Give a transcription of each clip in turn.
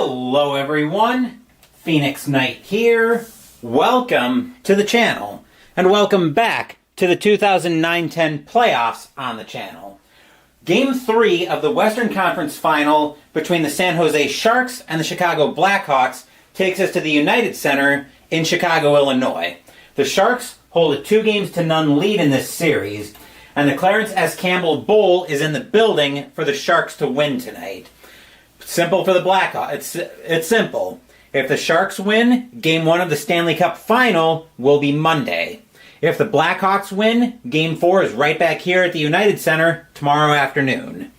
Hello everyone, Phoenix Knight here. Welcome to the channel, and welcome back to the 2009-10 playoffs on the channel. Game 3 of the Western Conference Final between the San Jose Sharks and the Chicago Blackhawks takes us to the United Center in Chicago, Illinois. The Sharks hold a 2-0 lead in this series, and the Clarence S. Campbell Bowl is in the building for the Sharks to win tonight. Simple for the Blackhawks. It's simple. If the Sharks win, Game 1 of the Stanley Cup Final will be Monday. If the Blackhawks win, Game 4 is right back here at the United Center tomorrow afternoon.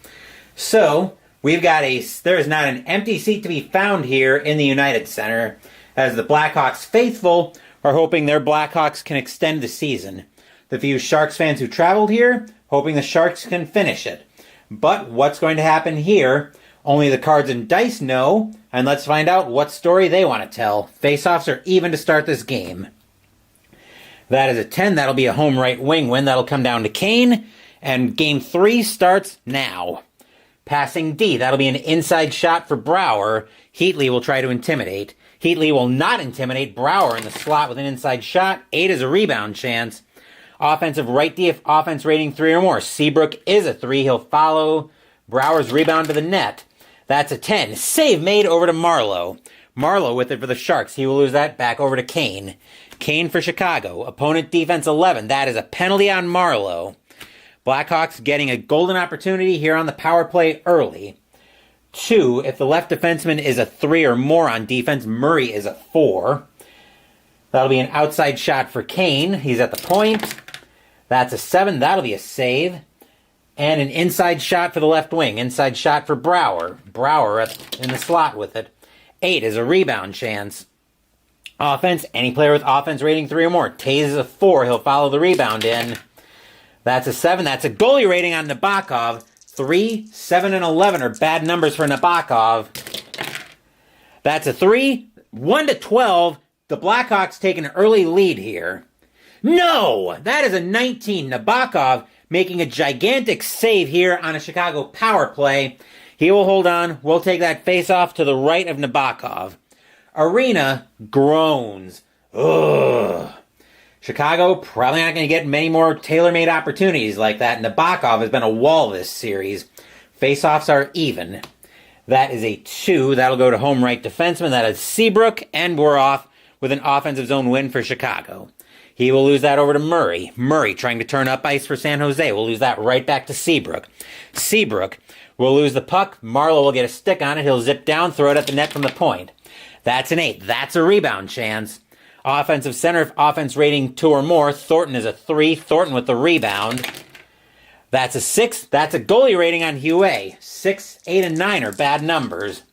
So, there is not an empty seat to be found here in the United Center, as the Blackhawks faithful are hoping their Blackhawks can extend the season. The few Sharks fans who traveled here, hoping the Sharks can finish it. But what's going to happen here? Only the cards and dice know, and let's find out what story they want to tell. Face-offs are even to start this game. That is a 10. That'll be a home right wing win. That'll come down to Kane, and Game 3 starts now. Passing D. That'll be an inside shot for Brouwer. Heatley will try to intimidate. Heatley will not intimidate. Brouwer in the slot with an inside shot. 8 is a rebound chance. Offensive right D if offense rating 3 or more. Seabrook is a 3. He'll follow Brouwer's rebound to the net. That's a 10. Save made over to Marlowe. Marlowe with it for the Sharks. He will lose that back over to Kane. Kane for Chicago. Opponent defense 11. That is a penalty on Marlowe. Blackhawks getting a golden opportunity here on the power play early. 2, if the left defenseman is a 3 or more on defense, Murray is a 4. That'll be an outside shot for Kane. He's at the point. That's a 7. That'll be a save. And an inside shot for the left wing. Inside shot for Brouwer. Brouwer in the slot with it. 8 is a rebound chance. Offense, any player with offense rating 3 or more. Taze is a 4. He'll follow the rebound in. That's a 7. That's a goalie rating on Nabokov. 3, 7, and 11 are bad numbers for Nabokov. That's a 3. 1 to 12. The Blackhawks take an early lead here. No! That is a 19. Nabokov making a gigantic save here on a Chicago power play. He will hold on. We'll take that face-off to the right of Nabokov. Arena groans. Ugh. Chicago probably not going to get many more tailor-made opportunities like that. Nabokov has been a wall this series. Face-offs are even. That is a 2. That'll go to home right defenseman. That is Seabrook, and we're off with an offensive zone win for Chicago. He will lose that over to Murray. Murray trying to turn up ice for San Jose. We'll lose that right back to Seabrook. Seabrook will lose the puck. Marlowe will get a stick on it. He'll zip down, throw it at the net from the point. That's an 8. That's a rebound chance. Offensive center, if offense rating 2 or more. Thornton is a 3. Thornton with the rebound. That's a 6. That's a goalie rating on Huey. 6, 8, and 9 are bad numbers.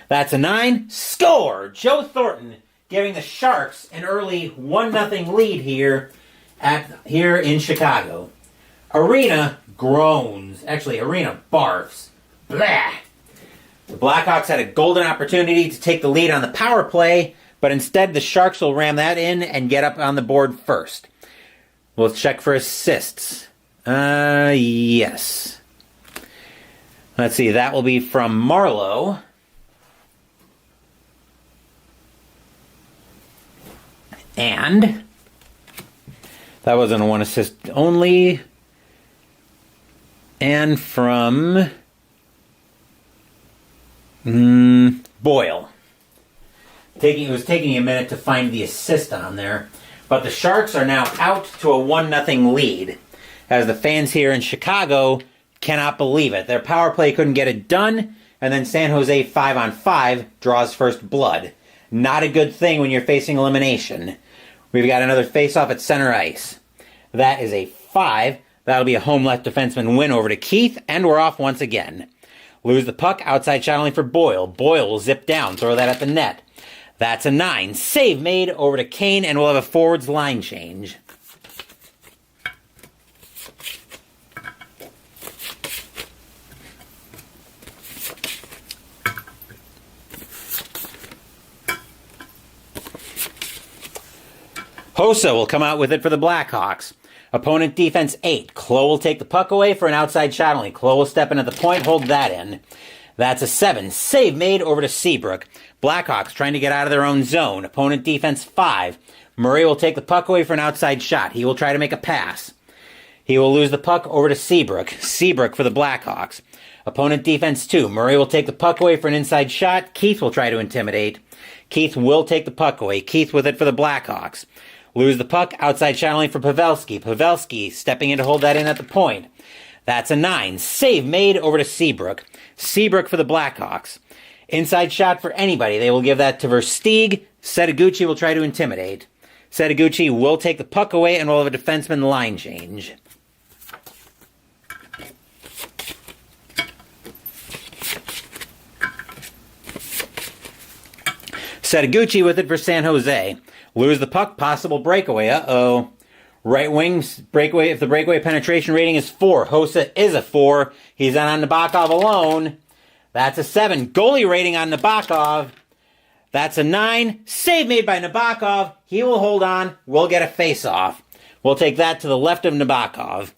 That's a 9. Score! Joe Thornton giving the Sharks an early 1-0 lead here in Chicago. Arena groans. Actually, Arena barfs. Blah! The Blackhawks had a golden opportunity to take the lead on the power play, but instead the Sharks will ram that in and get up on the board first. We'll check for assists. Yes. Let's see, that will be from Marlowe. And that wasn't a 1 assist only. And from Boyle. It was taking a minute to find the assist on there. But the Sharks are now out to a 1-0 lead, as the fans here in Chicago cannot believe it. Their power play couldn't get it done, and then San Jose 5-on-5 draws first blood. Not a good thing when you're facing elimination. We've got another face-off at center ice. That is a 5. That'll be a home left defenseman win over to Keith, and we're off once again. Lose the puck, outside shot only for Boyle. Boyle will zip down, throw that at the net. That's a 9. Save made over to Kane, and we'll have a forwards line change. Hossa will come out with it for the Blackhawks. Opponent defense 8. Klo will take the puck away for an outside shot only. Klo will step in at the point, hold that in. That's a 7. Save made over to Seabrook. Blackhawks trying to get out of their own zone. Opponent defense 5. Murray will take the puck away for an outside shot. He will try to make a pass. He will lose the puck over to Seabrook. Seabrook for the Blackhawks. Opponent defense 2. Murray will take the puck away for an inside shot. Keith will try to intimidate. Keith will take the puck away. Keith with it for the Blackhawks. Lose the puck. Outside shot only for Pavelski. Pavelski stepping in to hold that in at the point. That's a 9. Save made over to Seabrook. Seabrook for the Blackhawks. Inside shot for anybody. They will give that to Versteeg. Setoguchi will try to intimidate. Setoguchi will take the puck away and will have a defenseman line change. Setoguchi with it for San Jose. Lose the puck, possible breakaway. Uh-oh. Right wing breakaway. If the breakaway penetration rating is 4, Hossa is a 4. He's on Nabokov alone. That's a 7. Goalie rating on Nabokov. That's a 9. Save made by Nabokov. He will hold on. We'll get a face-off. We'll take that to the left of Nabokov.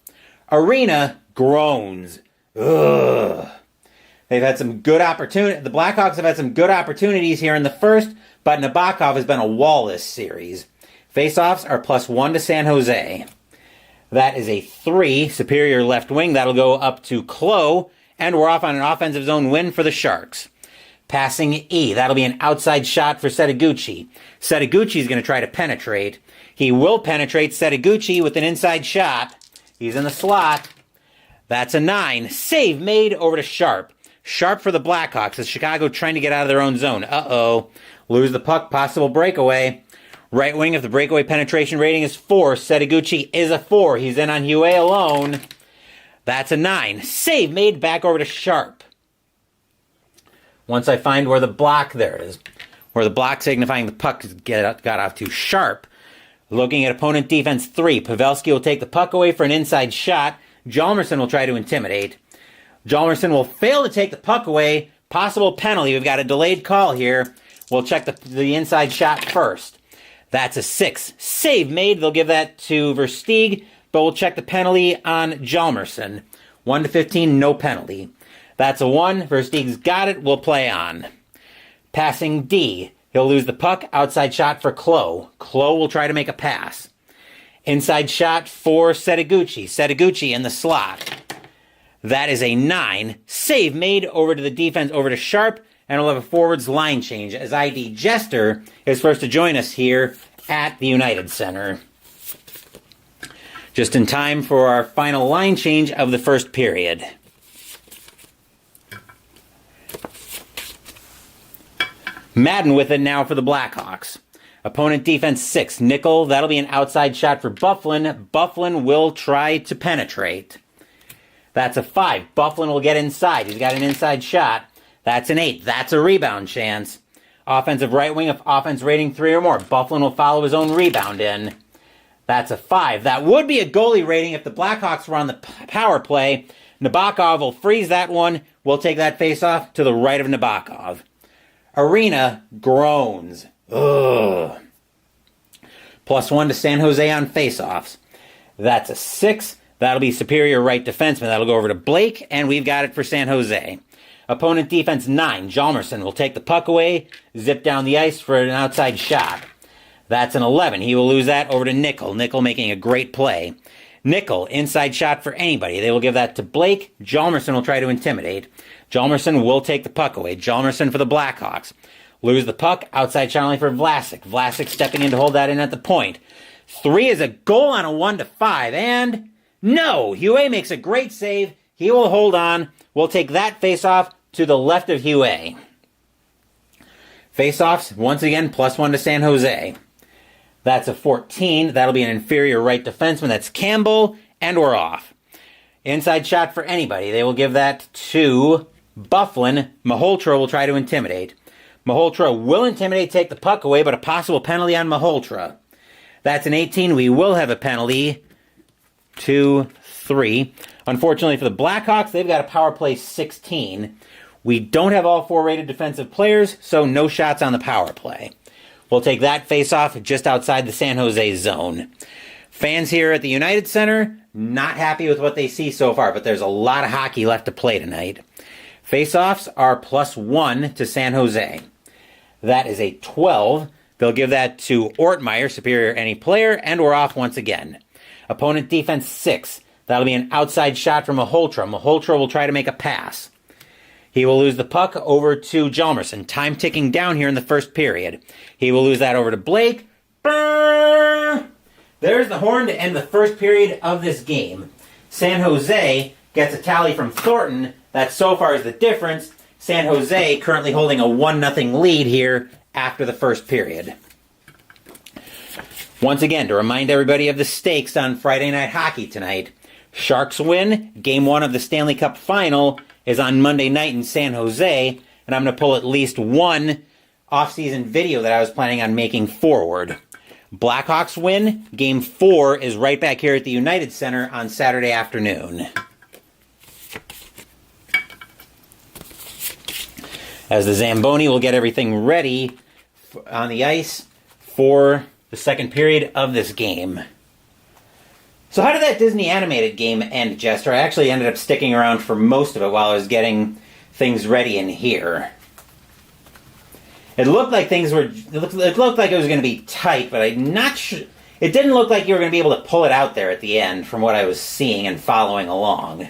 Arena groans. Ugh. They've had some good opportunity. The Blackhawks have had some good opportunities here in the first, but Nabokov has been a wall this series. Face-offs are +1 to San Jose. That is a 3, superior left wing. That'll go up to Klo, and we're off on an offensive zone win for the Sharks. Passing E. That'll be an outside shot for Setoguchi. Setoguchi is going to try to penetrate. He will penetrate Setoguchi with an inside shot. He's in the slot. That's a 9. Save made over to Sharp. Sharp for the Blackhawks as Chicago trying to get out of their own zone. Uh-oh. Lose the puck. Possible breakaway. Right wing, if the breakaway penetration rating is 4, Setoguchi is a 4. He's in on Hue alone. That's a 9. Save made back over to Sharp. Once I find where the block, there it is, where the block signifying the puck got off to Sharp. Looking at opponent defense 3, Pavelski will take the puck away for an inside shot. Hjalmarsson will try to intimidate. Hjalmarsson will fail to take the puck away. Possible penalty. We've got a delayed call here. We'll check the inside shot first. That's a 6. Save made. They'll give that to Versteeg, but we'll check the penalty on Hjalmarsson. 1 to 15, no penalty. That's a 1. Versteeg's got it. We'll play on. Passing D. He'll lose the puck. Outside shot for Klo. Klo will try to make a pass. Inside shot for Setoguchi. Setoguchi in the slot. That is a 9. Save made over to the defense, over to Sharp, and we'll have a forwards line change as ID Jester is first to join us here at the United Center. Just in time for our final line change of the first period. Madden with it now for the Blackhawks. Opponent defense 6. Nickel, that'll be an outside shot for Byfuglien. Byfuglien will try to penetrate. That's a 5. Byfuglien will get inside. He's got an inside shot. That's an 8. That's a rebound chance. Offensive right wing, if offense rating 3 or more. Byfuglien will follow his own rebound in. That's a 5. That would be a goalie rating if the Blackhawks were on the power play. Nabokov will freeze that one. We'll take that face-off to the right of Nabokov. Arena groans. Ugh. +1 to San Jose on face-offs. That's a 6. That'll be superior right defenseman. That'll go over to Blake, and we've got it for San Jose. Opponent defense 9. Hjalmarsson will take the puck away, zip down the ice for an outside shot. That's an 11. He will lose that over to Nickel. Nickel making a great play. Nickel, inside shot for anybody. They will give that to Blake. Hjalmarsson will try to intimidate. Hjalmarsson will take the puck away. Hjalmarsson for the Blackhawks. Lose the puck. Outside shot only for Vlasic. Vlasic stepping in to hold that in at the point. 3 is a goal on a 1 to 5. And no! Hue makes a great save. He will hold on. We'll take that face-off to the left of Hue. Face-offs, once again, +1 to San Jose. That's a 14. That'll be an inferior right defenseman. That's Campbell, and we're off. Inside shot for anybody. They will give that to Byfuglien. Malhotra will try to intimidate. Malhotra will intimidate, take the puck away, but a possible penalty on Malhotra. That's an 18. We will have a penalty. 2, 3. Unfortunately for the Blackhawks, they've got a power play 16. We don't have all 4 rated defensive players, so no shots on the power play. We'll take that face-off just outside the San Jose zone. Fans here at the United Center, not happy with what they see so far, but there's a lot of hockey left to play tonight. Faceoffs are +1 to San Jose. That is a 12. They'll give that to Ortmeyer, superior any player, and we're off once again. Opponent defense 6. That'll be an outside shot from Maholtra. Maholtra will try to make a pass. He will lose the puck over to Hjalmarsson. Time ticking down here in the first period. He will lose that over to Blake. There's the horn to end the first period of this game. San Jose gets a tally from Thornton. That so far is the difference. San Jose currently holding a 1-0 lead here after the first period. Once again, to remind everybody of the stakes on Friday Night Hockey tonight, Sharks win. Game 1 of the Stanley Cup Final is on Monday night in San Jose, and I'm going to pull at least one off-season video that I was planning on making forward. Blackhawks win. Game 4 is right back here at the United Center on Saturday afternoon. As the Zamboni will get everything ready on the ice for the second period of this game. So how did that Disney animated game end, Jester? I actually ended up sticking around for most of it while I was getting things ready in here. It looked like things were... It looked like it was going to be tight, but I'm not sure... It didn't look like you were going to be able to pull it out there at the end from what I was seeing and following along.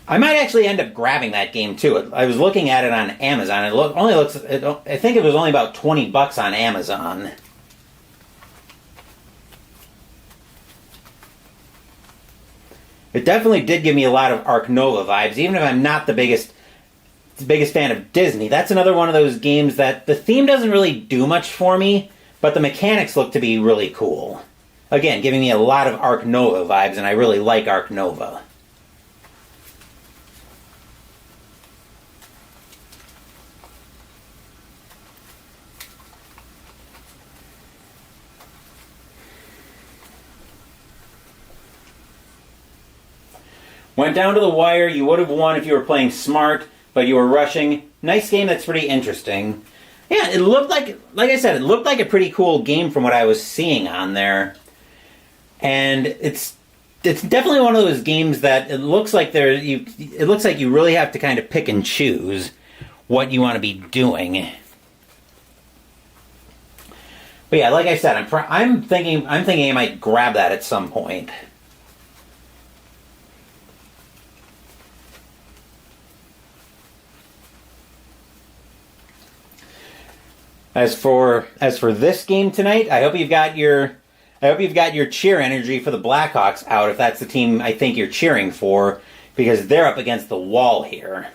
I might actually end up grabbing that game too. I was looking at it on Amazon. I think it was only about $20 on Amazon. It definitely did give me a lot of Ark Nova vibes, even if I'm not the biggest fan of Disney. That's another one of those games that the theme doesn't really do much for me, but the mechanics look to be really cool. Again, giving me a lot of Ark Nova vibes, and I really like Ark Nova. Went down to the wire. You would have won if you were playing smart, but you were rushing. Nice game that's pretty interesting. Yeah, it looked like I said, it looked like a pretty cool game from what I was seeing on there. And it's definitely one of those games that it looks like you really have to kind of pick and choose what you want to be doing. But yeah, like I said, I'm thinking I might grab that at some point. As for this game tonight, I hope you've got your cheer energy for the Blackhawks out, if that's the team I think you're cheering for, because they're up against the wall here.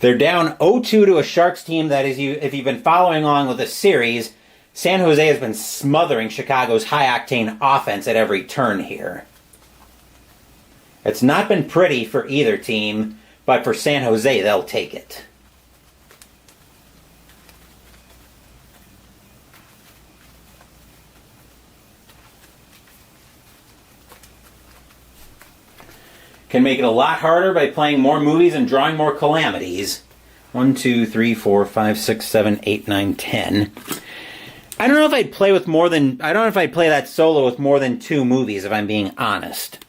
They're down 0-2 to a Sharks team that is, if you've been following along with the series, San Jose has been smothering Chicago's high-octane offense at every turn here. It's not been pretty for either team, but for San Jose, they'll take it. Can make it a lot harder by playing more movies and drawing more calamities. 1, 2, 3, 4, 5, 6, 7, 8, 9, 10. I don't know if I'd play that solo with more than 2 movies, if I'm being honest.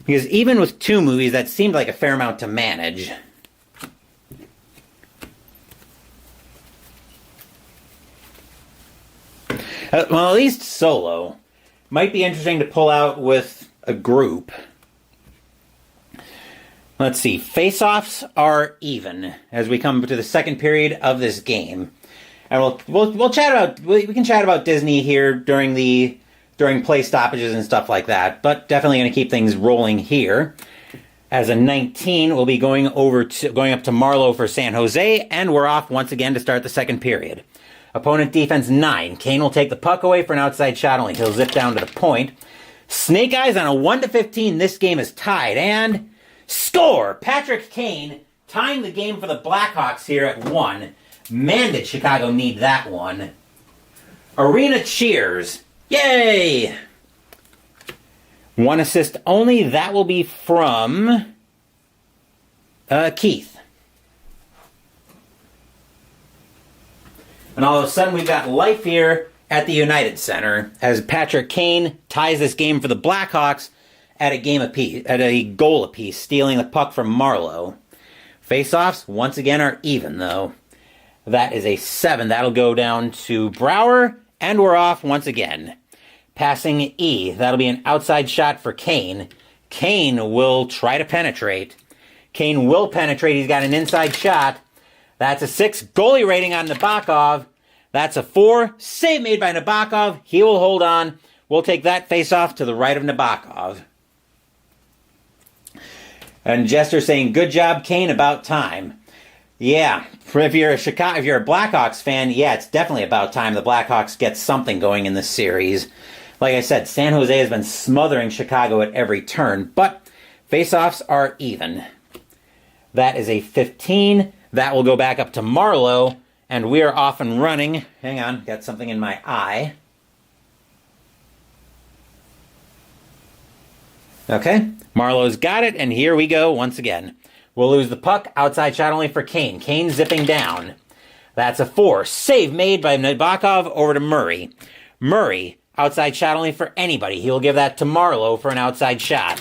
Because even with 2 movies, that seemed like a fair amount to manage. Well, at least solo. Might be interesting to pull out with a group. Let's see. Face-offs are even as we come to the second period of this game. And we'll chat about... We can chat about Disney here during play stoppages and stuff like that, but definitely going to keep things rolling here. As a 19, we'll be going up to Marlowe for San Jose, and we're off once again to start the second period. Opponent defense 9. Kane will take the puck away for an outside shot, only he'll zip down to the point. Snake Eyes on a 1-15. This game is tied, and score! Patrick Kane tying the game for the Blackhawks here at 1. Man, did Chicago need that one. Arena cheers. Yay! 1 assist only. That will be from Keith. And all of a sudden we've got life here at the United Center as Patrick Kane ties this game for the Blackhawks at a goal apiece, stealing the puck from Marleau. Faceoffs, once again, are even, though. That is a 7. That'll go down to Brouwer, and we're off once again. Passing E. That'll be an outside shot for Kane. Kane will try to penetrate. Kane will penetrate. He's got an inside shot. That's a 6. Goalie rating on Nabokov. That's a 4. Save made by Nabokov. He will hold on. We'll take that face-off to the right of Nabokov. And Jester saying, good job, Kane, about time. Yeah, if you're a Blackhawks fan, yeah, it's definitely about time the Blackhawks get something going in this series. Like I said, San Jose has been smothering Chicago at every turn, but faceoffs are even. That is a 15. That will go back up to Marleau, and we are off and running. Hang on, got something in my eye. Okay, Marleau's got it, and here we go once again. We'll lose the puck. Outside shot only for Kane. Kane zipping down. That's a 4. Save made by Nabokov over to Murray. Murray, outside shot only for anybody. He'll give that to Marleau for an outside shot.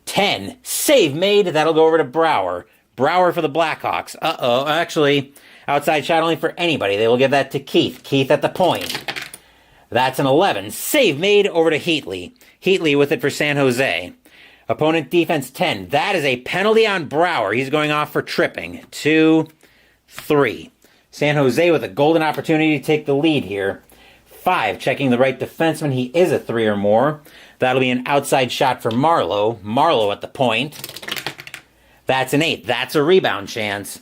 10. Save made. That'll go over to Brouwer. Brouwer for the Blackhawks. Actually, outside shot only for anybody. They will give that to Keith. Keith at the point. That's an 11. Save made over to Heatley. Heatley with it for San Jose. Opponent defense 10. That is a penalty on Brouwer. He's going off for tripping. 2, 3. San Jose with a golden opportunity to take the lead here. 5. Checking the right defenseman. He is a 3 or more. That'll be an outside shot for Marleau. Marleau at the point. That's an 8. That's a rebound chance.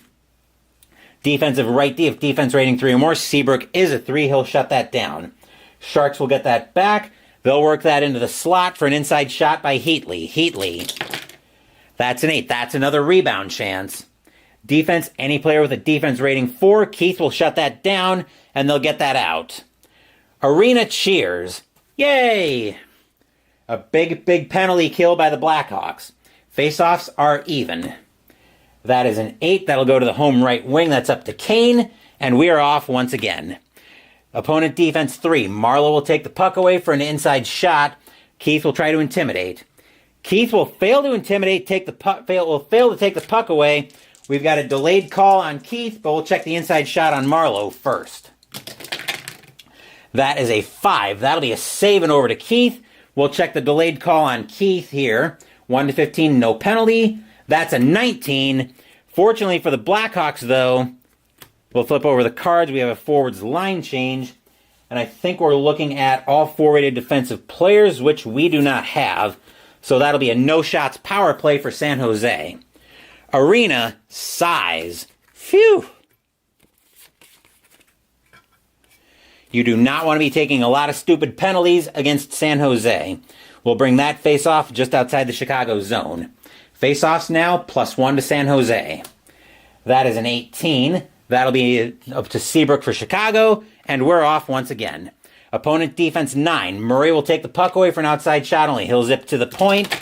Defensive right D. If defense rating 3 or more, Seabrook is a 3. He'll shut that down. Sharks will get that back. They'll work that into the slot for an inside shot by Heatley. Heatley. That's an 8. That's another rebound chance. Defense, any player with a defense rating 4. Keith will shut that down, and they'll get that out. Arena cheers. Yay! A big penalty kill by the Blackhawks. Faceoffs are even. That is an 8. That'll go to the home right wing. That's up to Kane, and we are off once again. Opponent defense 3. Marleau will take the puck away for an inside shot. Keith will try to intimidate. Keith will fail to intimidate, will fail to take the puck away. We've got a delayed call on Keith, but we'll check the inside shot on Marleau first. That is a 5. That'll be a save and over to Keith. We'll check the delayed call on Keith here. 1 to 15, no penalty. That's a 19. Fortunately for the Blackhawks, though, we'll flip over the cards. We have a forwards line change. And I think we're looking at all 4-rated defensive players, which we do not have. So that'll be a no-shots power play for San Jose. Arena size. Phew. You do not want to be taking a lot of stupid penalties against San Jose. We'll bring that face-off just outside the Chicago zone. Face-offs now, +1 to San Jose. That is an 18. That'll be up to Seabrook for Chicago, and we're off once again. Opponent defense 9. Murray will take the puck away for an outside shot only. He'll zip to the point,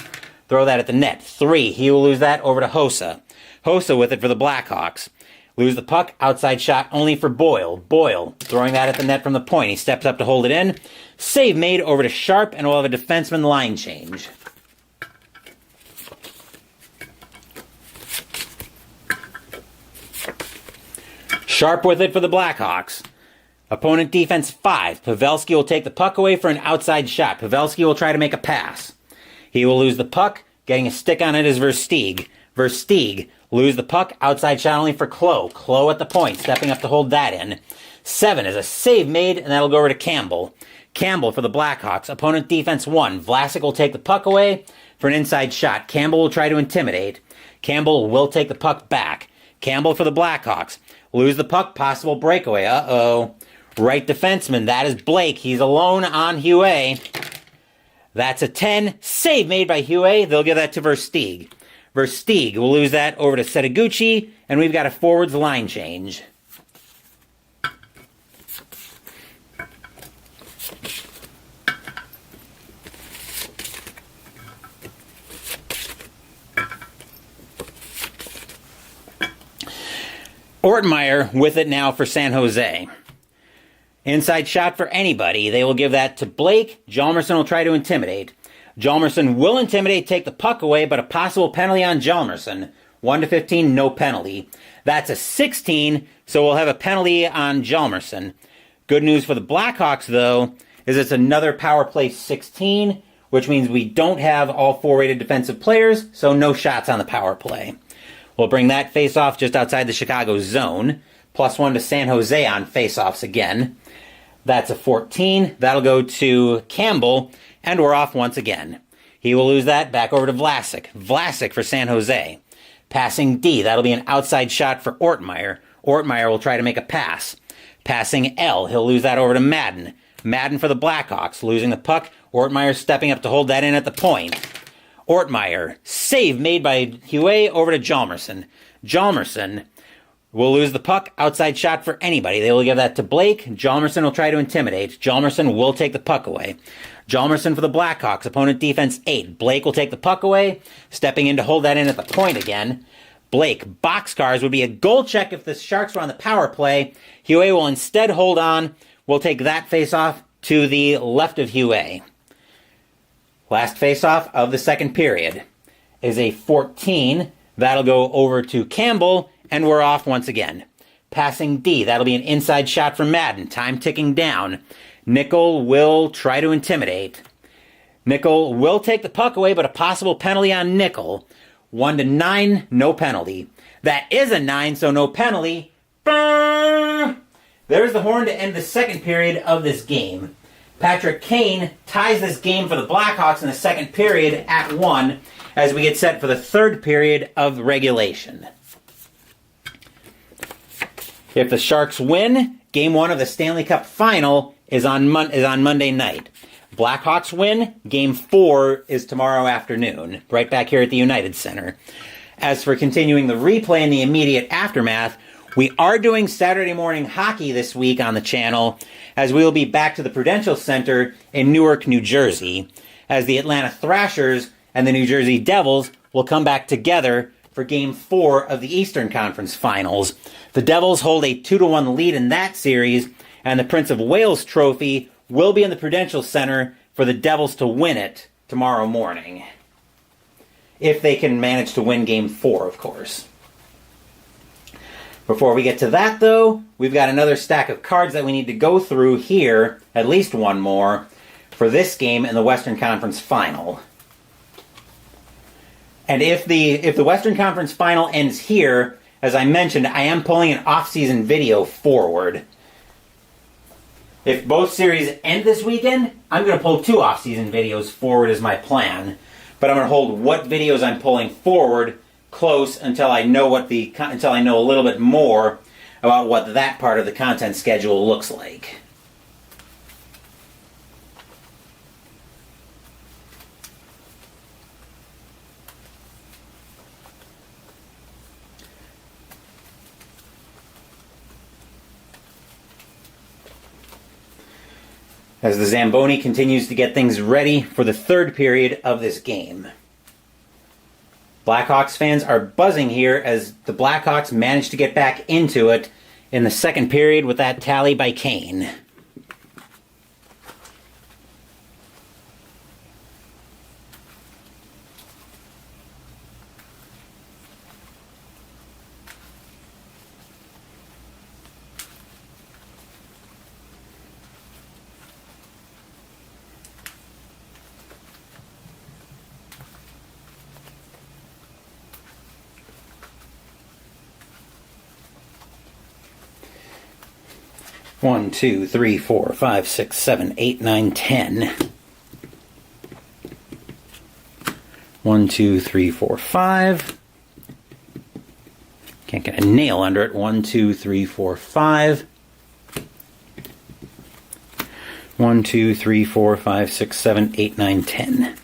throw that at the net. 3. He will lose that over to Hossa. Hossa with it for the Blackhawks. Lose the puck, outside shot only for Boyle. Boyle throwing that at the net from the point. He steps up to hold it in. Save made over to Sharp, and we'll have a defenseman line change. Sharp with it for the Blackhawks. Opponent defense 5. Pavelski will take the puck away for an outside shot. Pavelski will try to make a pass. He will lose the puck. Getting a stick on it is Versteeg. Versteeg lose the puck. Outside shot only for Klo. Klo at the point. Stepping up to hold that in. 7 is a save made, and that'll go over to Campbell. Campbell for the Blackhawks. Opponent defense 1. Vlasic will take the puck away for an inside shot. Campbell will try to intimidate. Campbell will take the puck back. Campbell for the Blackhawks. Lose the puck, possible breakaway. Uh-oh. Right defenseman, that is Blake. He's alone on Huey. That's a 10. Save made by Huey. They'll give that to Versteeg. Versteeg will lose that over to Setaguchi, and we've got a forwards line change. Ortmeyer with it now for San Jose. Inside shot for anybody. They will give that to Blake. Hjalmarsson will try to intimidate. Hjalmarsson will intimidate, take the puck away, but a possible penalty on Hjalmarsson. 1-15, no penalty. That's a 16, so we'll have a penalty on Hjalmarsson. Good news for the Blackhawks, though, is it's another power play 16, which means we don't have all 4 rated defensive players, so no shots on the power play. We'll bring that face-off just outside the Chicago zone. +1 to San Jose on face-offs again. That's a 14. That'll go to Campbell, and we're off once again. He will lose that back over to Vlasic. Vlasic for San Jose. Passing D. That'll be an outside shot for Ortmeyer. Ortmeyer will try to make a pass. Passing L. He'll lose that over to Madden. Madden for the Blackhawks. Losing the puck. Ortmeyer stepping up to hold that in at the point. Ortmeyer. Save made by Huet over to Hjalmarsson. Hjalmarsson will lose the puck. Outside shot for anybody. They will give that to Blake. Hjalmarsson will try to intimidate. Hjalmarsson will take the puck away. Hjalmarsson for the Blackhawks. Opponent defense 8. Blake will take the puck away. Stepping in to hold that in at the point again. Blake. Boxcars would be a goal check if the Sharks were on the power play. Huet will instead hold on. We'll take that face-off to the left of Huet. Last face-off of the second period is a 14. That'll go over to Campbell, and we're off once again. Passing D. That'll be an inside shot from Madden. Time ticking down. Nickel will try to intimidate. Nickel will take the puck away, but a possible penalty on Nickel. 1-9, no penalty. That is a 9, so no penalty. There's the horn to end the second period of this game. Patrick Kane ties this game for the Blackhawks in the second period at 1 as we get set for the third period of regulation. If the Sharks win, Game 1 of the Stanley Cup Final is on Monday night. Blackhawks win, Game 4 is tomorrow afternoon, right back here at the United Center. As for continuing the replay in the immediate aftermath, we are doing Saturday morning hockey this week on the channel, as we will be back to the Prudential Center in Newark, New Jersey, as the Atlanta Thrashers and the New Jersey Devils will come back together for Game 4 of the Eastern Conference Finals. The Devils hold a 2-1 lead in that series, and the Prince of Wales Trophy will be in the Prudential Center for the Devils to win it tomorrow morning. If they can manage to win Game 4, of course. Before we get to that, though, we've got another stack of cards that we need to go through here, at least one more, for this game in the Western Conference Final. And if the Western Conference Final ends here, as I mentioned, I am pulling an off-season video forward. If both series end this weekend, I'm going to pull 2 off-season videos forward as my plan. But I'm going to hold what videos I'm pulling forward close until I know a little bit more about what that part of the content schedule looks like. As the Zamboni continues to get things ready for the third period of this game. Blackhawks fans are buzzing here as the Blackhawks managed to get back into it in the second period with that tally by Kane. One, 2, 3, 4, 5, 6, 7, 8, 9, 10. 1, 2, 3, 4, 5. Can't get a nail under it. 1, 2, 3, 4, 5. 1, 2, 3, 4, 5, 6, 7, 8, 9, 10.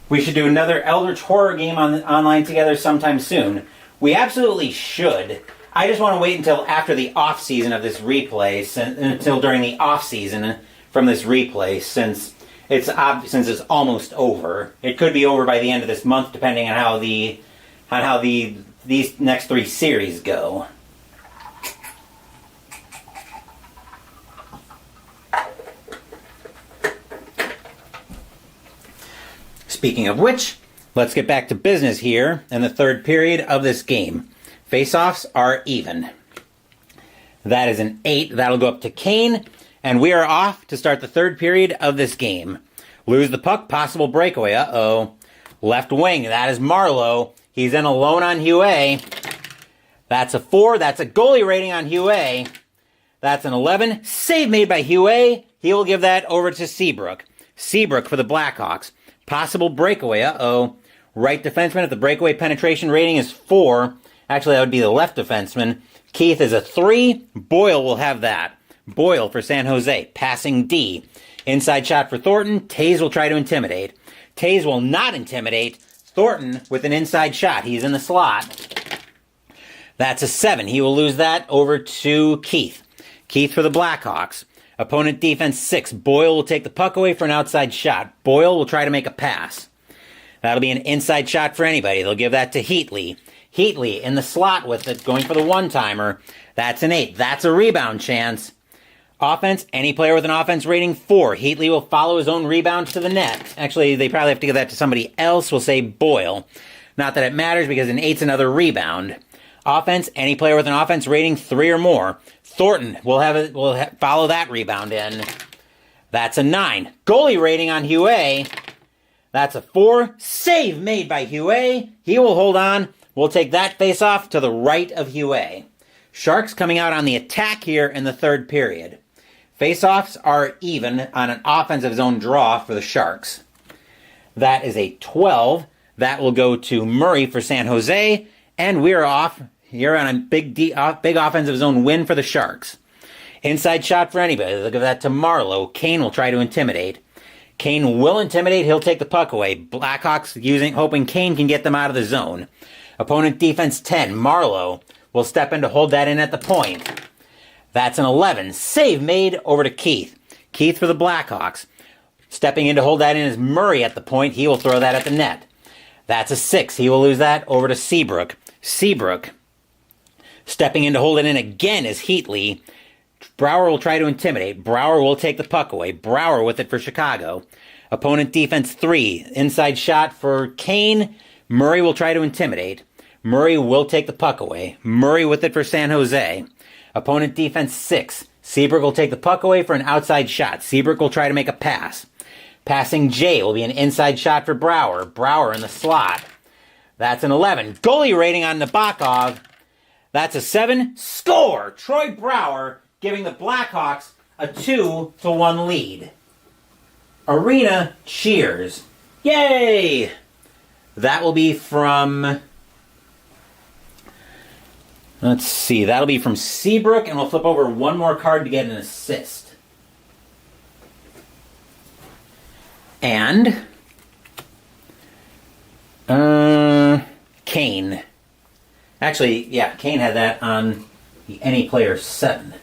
We should do another Eldritch Horror game online together sometime soon. We absolutely should. I just want to wait until after the off-season of this replay, until during the off-season from this replay, since it's almost over. It could be over by the end of this month, depending on how the on how these next 3 series go. Speaking of which, let's get back to business here in the third period of this game. Face-offs are even. That is an 8. That'll go up to Kane, and we are off to start the third period of this game. Lose the puck, possible breakaway. Uh-oh. Left wing, that is Marlowe. He's in alone on Huey. That's a 4. That's a goalie rating on Huey. That's an 11. Save made by Huey. He will give that over to Seabrook. Seabrook for the Blackhawks. Possible breakaway. Uh-oh. Right defenseman, if the breakaway penetration rating is 4. Actually, that would be the left defenseman. Keith is a 3. Boyle will have that. Boyle for San Jose. Passing D. Inside shot for Thornton. Taze will try to intimidate. Taze will not intimidate. Thornton with an inside shot. He's in the slot. That's a 7. He will lose that over to Keith. Keith for the Blackhawks. Opponent defense 6. Boyle will take the puck away for an outside shot. Boyle will try to make a pass. That'll be an inside shot for anybody. They'll give that to Heatley. Heatley in the slot with it, going for the one-timer. That's an 8. That's a rebound chance. Offense, any player with an offense rating 4. Heatley will follow his own rebound to the net. Actually, they probably have to give that to somebody else. We'll say Boyle. Not that it matters because an 8's another rebound. Offense, any player with an offense rating 3 or more. Thornton will follow that rebound in. That's a 9. Goalie rating on Huey. That's a 4. Save made by Huey. He will hold on. We'll take that face-off to the right of Huey. Sharks coming out on the attack here in the third period. Face-offs are even on an offensive zone draw for the Sharks. That is a 12. That will go to Murray for San Jose. And we're off here on a big offensive zone win for the Sharks. Inside shot for anybody. They'll give that to Marlowe. Kane will try to intimidate. Kane will intimidate. He'll take the puck away. Blackhawks hoping Kane can get them out of the zone. Opponent defense 10. Marlowe will step in to hold that in at the point. That's an 11. Save made over to Keith. Keith for the Blackhawks. Stepping in to hold that in is Murray at the point. He will throw that at the net. That's a 6. He will lose that over to Seabrook. Seabrook. Stepping in to hold it in again is Heatley. Brouwer will try to intimidate. Brouwer will take the puck away. Brouwer with it for Chicago. Opponent defense 3. Inside shot for Kane. Murray will try to intimidate. Murray will take the puck away. Murray with it for San Jose. Opponent defense 6. Seabrook will take the puck away for an outside shot. Seabrook will try to make a pass. Passing J will be an inside shot for Brouwer. Brouwer in the slot. That's an 11. Goalie rating on Nabokov. That's a 7. Score! Troy Brouwer giving the Blackhawks a 2-1 lead. Arena cheers. Yay! That will be from... Let's see. That'll be from Seabrook, and we'll flip over one more card to get an assist. And... Kane. Actually, yeah, Kane had that on the Any Player 7.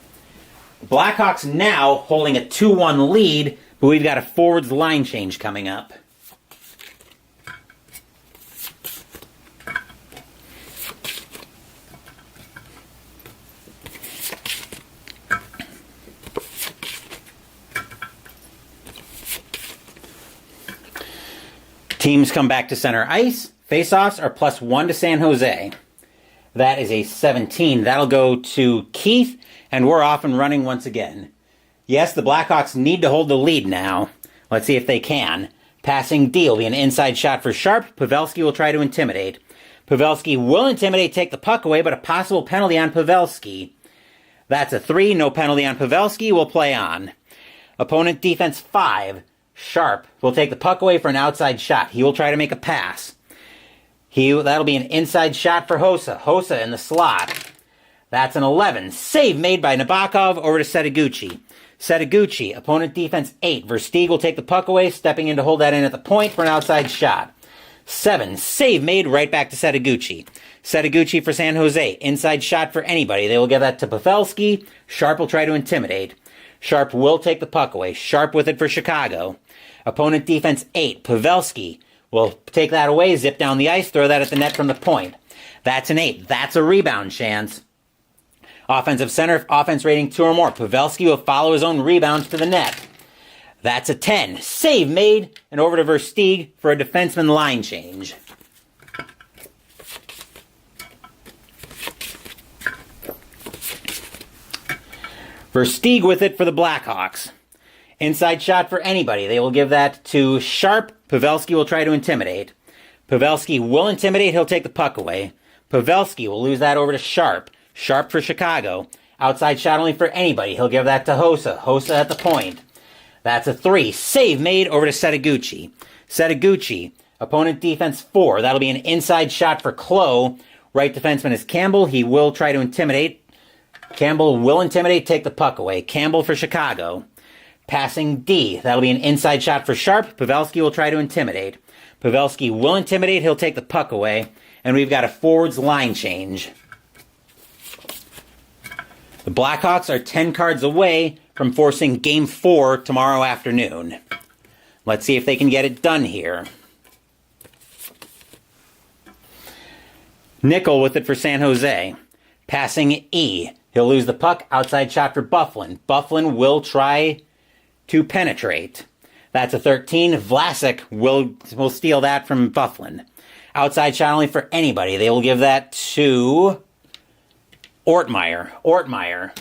Blackhawks now holding a 2-1 lead, but we've got a forwards line change coming up. Teams come back to center ice. Face-offs are +1 to San Jose. That is a 17. That'll go to Keith, and we're off and running once again. Yes, the Blackhawks need to hold the lead now. Let's see if they can. Passing D will be an inside shot for Sharp. Pavelski will try to intimidate. Pavelski will intimidate, take the puck away, but a possible penalty on Pavelski. That's a 3. No penalty on Pavelski. Will play on. Opponent defense 5. Sharp will take the puck away for an outside shot. He will try to make a pass. That'll be an inside shot for Hossa. Hossa in the slot. That's an 11. Save made by Nabokov over to Setaguchi. Setaguchi, opponent defense 8. Versteeg will take the puck away, stepping in to hold that in at the point for an outside shot. 7. Save made right back to Setaguchi. Setaguchi for San Jose. Inside shot for anybody. They will give that to Pavelski. Sharp will try to intimidate. Sharp will take the puck away. Sharp with it for Chicago. Opponent defense 8. Pavelski will take that away, zip down the ice, throw that at the net from the point. That's an 8. That's a rebound chance. Offensive center, offense rating 2 or more. Pavelski will follow his own rebounds to the net. That's a 10. Save made, and over to Versteeg for a defenseman line change. Versteeg with it for the Blackhawks. Inside shot for anybody. They will give that to Sharp. Pavelski will try to intimidate. Pavelski will intimidate. He'll take the puck away. Pavelski will lose that over to Sharp. Sharp for Chicago. Outside shot only for anybody. He'll give that to Hossa. Hossa at the point. That's a 3. Save made over to Setaguchi. Setaguchi. Opponent defense 4. That'll be an inside shot for Klo. Right defenseman is Campbell. He will try to intimidate. Campbell will intimidate, take the puck away. Campbell for Chicago. Passing D. That'll be an inside shot for Sharp. Pavelski will try to intimidate. Pavelski will intimidate. He'll take the puck away. And we've got a forwards line change. The Blackhawks are 10 cards away from forcing Game 4 tomorrow afternoon. Let's see if they can get it done here. Nickel with it for San Jose. Passing E. He'll lose the puck. Outside shot for Byfuglien. Byfuglien will try to penetrate. That's a 13. Vlasic will steal that from Byfuglien. Outside shot only for anybody. They will give that to Ortmeyer. Ortmeyer.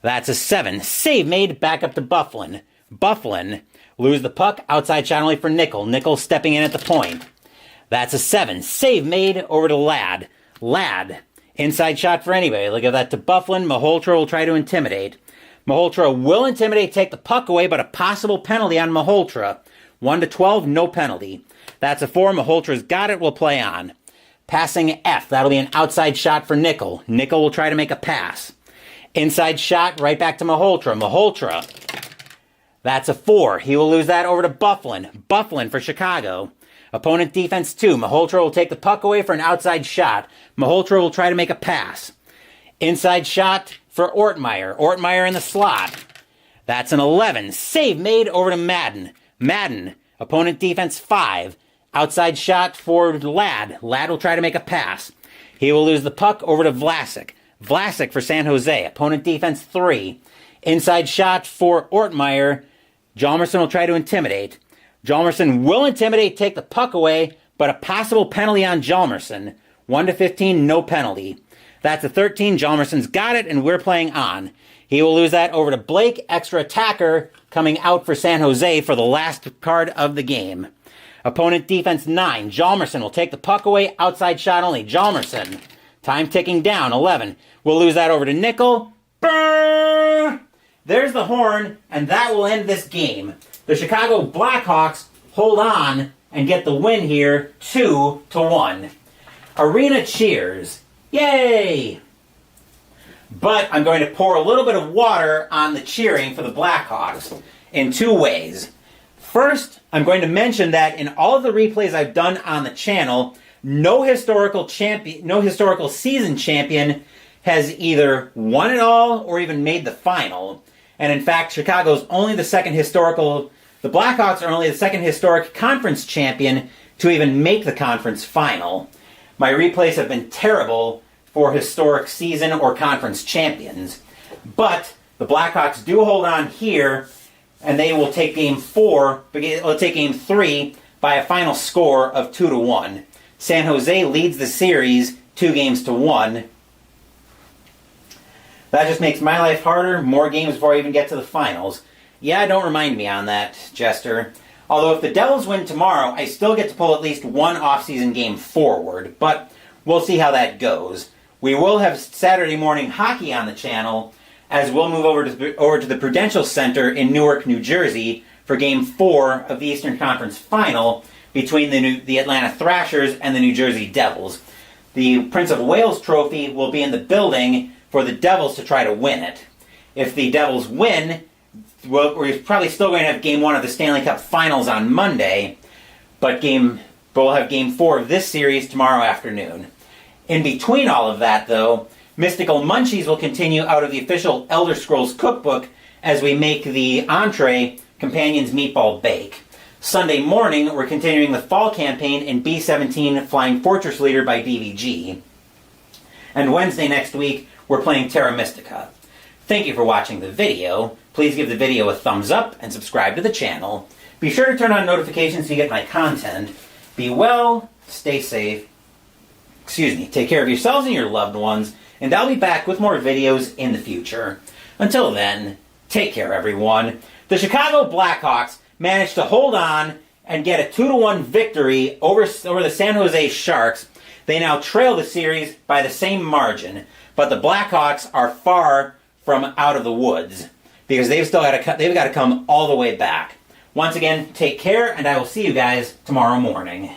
That's a 7. Save made. Back up to Byfuglien. Byfuglien lose the puck. Outside shot only for Nickel. Nickel stepping in at the point. That's a 7. Save made over to Ladd. Ladd. Inside shot for anybody. They'll give that to Byfuglien. Malhotra will try to intimidate. Malhotra will intimidate, take the puck away, but a possible penalty on Malhotra. 1 to 12, no penalty. That's a 4. Malhotra's got it, will play on. Passing F. That'll be an outside shot for Nickel. Nickel will try to make a pass. Inside shot, right back to Malhotra. Malhotra. That's a 4. He will lose that over to Byfuglien. Byfuglien for Chicago. Opponent defense 2. Malhotra will take the puck away for an outside shot. Malhotra will try to make a pass. Inside shot for Ortmeyer. Ortmeyer in the slot. That's an 11. Save made over to Madden. Madden. Opponent defense 5. Outside shot for Ladd. Ladd will try to make a pass. He will lose the puck over to Vlasic. Vlasic for San Jose. Opponent defense 3. Inside shot for Ortmeyer. Hjalmarsson will try to intimidate. Hjalmarsson will intimidate, take the puck away, but a possible penalty on Hjalmarsson. 1 to 15, no penalty. That's a 13. Hjalmarsson's got it, and we're playing on. He will lose that over to Blake, extra attacker, coming out for San Jose for the last card of the game. Opponent defense 9. Hjalmarsson will take the puck away, outside shot only. Hjalmarsson. Time ticking down, 11. We'll lose that over to Nickel. Brrr! There's the horn, and that will end this game. The Chicago Blackhawks hold on and get the win here, 2-1. Arena cheers. Yay! But I'm going to pour a little bit of water on the cheering for the Blackhawks in 2 ways. First, I'm going to mention that in all of the replays I've done on the channel, no historical season champion has either won it all or even made the final. And in fact, the Blackhawks are only the second historic conference champion to even make the conference final. My replays have been terrible for historic season or conference champions. But the Blackhawks do hold on here, and they will take Game 3 by a final score of 2-1. San Jose leads the series 2-1. That just makes my life harder. More games before I even get to the finals. Yeah, don't remind me on that, Jester. Although if the Devils win tomorrow, I still get to pull at least one off-season game forward. But we'll see how that goes. We will have Saturday morning hockey on the channel, as we'll move over to the Prudential Center in Newark, New Jersey, for Game 4 of the Eastern Conference Final between the Atlanta Thrashers and the New Jersey Devils. The Prince of Wales Trophy will be in the building for the Devils to try to win it. If the Devils win, we're probably still going to have Game 1 of the Stanley Cup Finals on Monday, but we'll have Game 4 of this series tomorrow afternoon. In between all of that, though, Mystical Munchies will continue out of the official Elder Scrolls cookbook as we make the entree Companion's Meatball Bake. Sunday morning, we're continuing the fall campaign in B-17 Flying Fortress Leader by DVG. And Wednesday next week, we're playing Terra Mystica. Thank you for watching the video. Please give the video a thumbs up and subscribe to the channel. Be sure to turn on notifications so you get my content. Be well, stay safe, take care of yourselves and your loved ones, and I'll be back with more videos in the future. Until then, take care everyone. The Chicago Blackhawks managed to hold on and get a 2-1 victory over the San Jose Sharks. They now trail the series by the same margin, but the Blackhawks are far from out of the woods because they've got to come all the way back. Once again, take care, and I will see you guys tomorrow morning.